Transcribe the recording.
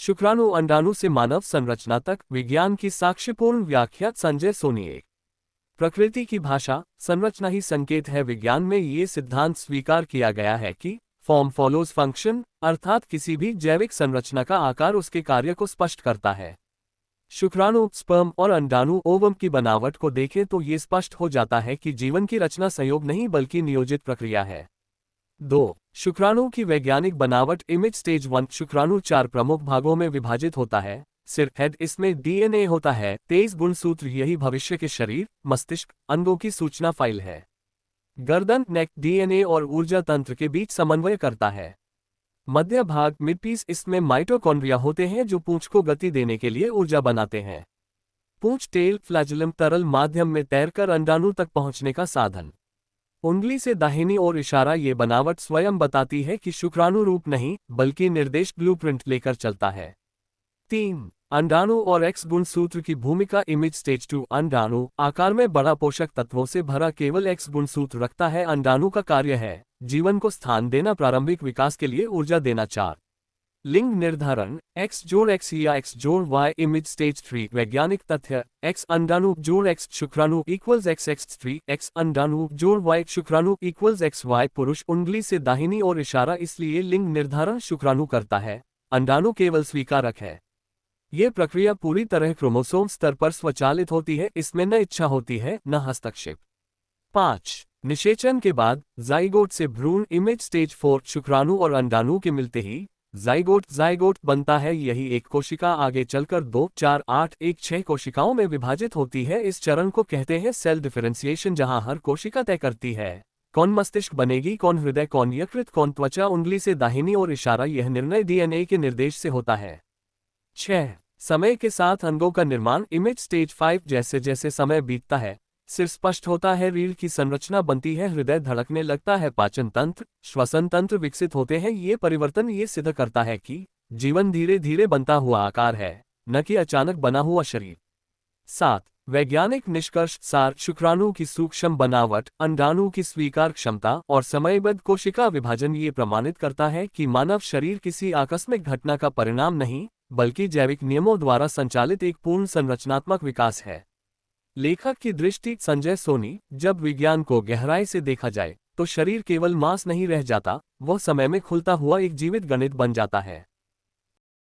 शुक्राणु अंडाणु से मानव संरचना तक विज्ञान की साक्ष्यपूर्ण व्याख्या। संजय सोनी। एक प्रकृति की भाषा संरचना ही संकेत है। विज्ञान में ये सिद्धांत स्वीकार किया गया है कि फॉर्म फॉलोज फंक्शन, अर्थात किसी भी जैविक संरचना का आकार उसके कार्य को स्पष्ट करता है। शुक्राणु, स्पर्म और अंडाणु ओवम की बनावट को देखें तो ये स्पष्ट हो जाता है कि जीवन की रचना संयोग नहीं बल्कि नियोजित प्रक्रिया है। 2. शुक्राणु की वैज्ञानिक बनावट। Image stage 1। शुक्राणु 4 प्रमुख भागों में विभाजित होता है। सिर, हेड, इसमें डीएनए होता है। 23 गुणसूत्र, यही भविष्य के शरीर, मस्तिष्क, अंगों की सूचना फाइल है। गर्दन, नेक, डीएनए और ऊर्जा तंत्र के बीच समन्वय करता है। मध्य भाग, मिडपीस, इसमें माइटोकॉन्ड्रिया होते हैं जो पूंछ को गति देने के लिए ऊर्जा बनाते हैं। पूंछ, टेल, फ्लैजुलम, तरल माध्यम में तैरकर अंडाणु तक पहुंचने का साधन। उंगली से दाहिनी ओर इशारा। ये बनावट स्वयं बताती है कि शुक्राणु रूप नहीं बल्कि निर्देश ब्लूप्रिंट लेकर चलता है। 3. अंडाणु और एक्स गुणसूत्र की भूमिका। Image stage 2। अंडाणु आकार में बड़ा, पोषक तत्वों से भरा, केवल एक्स गुणसूत्र रखता है। अंडाणु का कार्य है जीवन को स्थान देना, प्रारंभिक विकास के लिए ऊर्जा देना। 4. लिंग निर्धारण। एक्स जोड़ एक्स या एक्स जोड़ वाई। Image stage 3। वैज्ञानिक तथ्य। एक्स अंडाणु जोड़ एक्स शुक्राणु इक्वल्स एक्स एक्स 3। एक्स अंडाणु जोड़ वाई शुक्राणु इक्वल्स एक्स वाई। पुरुष, उंगली से दाहिनी ओर इशारा, इसलिए लिंग निर्धारण शुक्राणु करता है, अंडाणु केवल स्वीकारक है। ये प्रक्रिया पूरी तरह क्रोमोसोम स्तर पर स्वचालित होती है, इसमें न इच्छा होती है न हस्तक्षेप। 5. निषेचन के बाद जाइगोट से भ्रूण। Image stage 4। शुक्राणु और अंडाणु के मिलते ही जाइगोट बनता है। यही एक कोशिका आगे चलकर 2, 4, 8, 1, 6 कोशिकाओं में विभाजित होती है। इस चरण को कहते हैं सेल डिफरेंशिएशन, जहां हर कोशिका तय करती है कौन मस्तिष्क बनेगी, कौन हृदय, कौन यकृत, कौन त्वचा। उंगली से दाहिनी ओर इशारा, यह निर्णय डीएनए के निर्देश से होता है। 6. समय के साथ अंगों का निर्माण। Image stage 5। जैसे जैसे समय बीतता है सिर स्पष्ट होता है, रीढ़ की संरचना बनती है, हृदय धड़कने लगता है, पाचन तंत्र, श्वसन तंत्र विकसित होते हैं। ये परिवर्तन ये सिद्ध करता है कि जीवन धीरे धीरे बनता हुआ आकार है, न कि अचानक बना हुआ शरीर। 7. वैज्ञानिक निष्कर्ष सार। शुक्राणु की सूक्ष्म बनावट, अंडाणु की स्वीकार क्षमता और समयबद्ध कोशिका विभाजन ये प्रमाणित करता है कि मानव शरीर किसी आकस्मिक घटना का परिणाम नहीं बल्कि जैविक नियमों द्वारा संचालित एक पूर्ण संरचनात्मक विकास है। लेखक की दृष्टि। संजय सोनी। जब विज्ञान को गहराई से देखा जाए तो शरीर केवल मांस नहीं रह जाता, वह समय में खुलता हुआ एक जीवित गणित बन जाता है।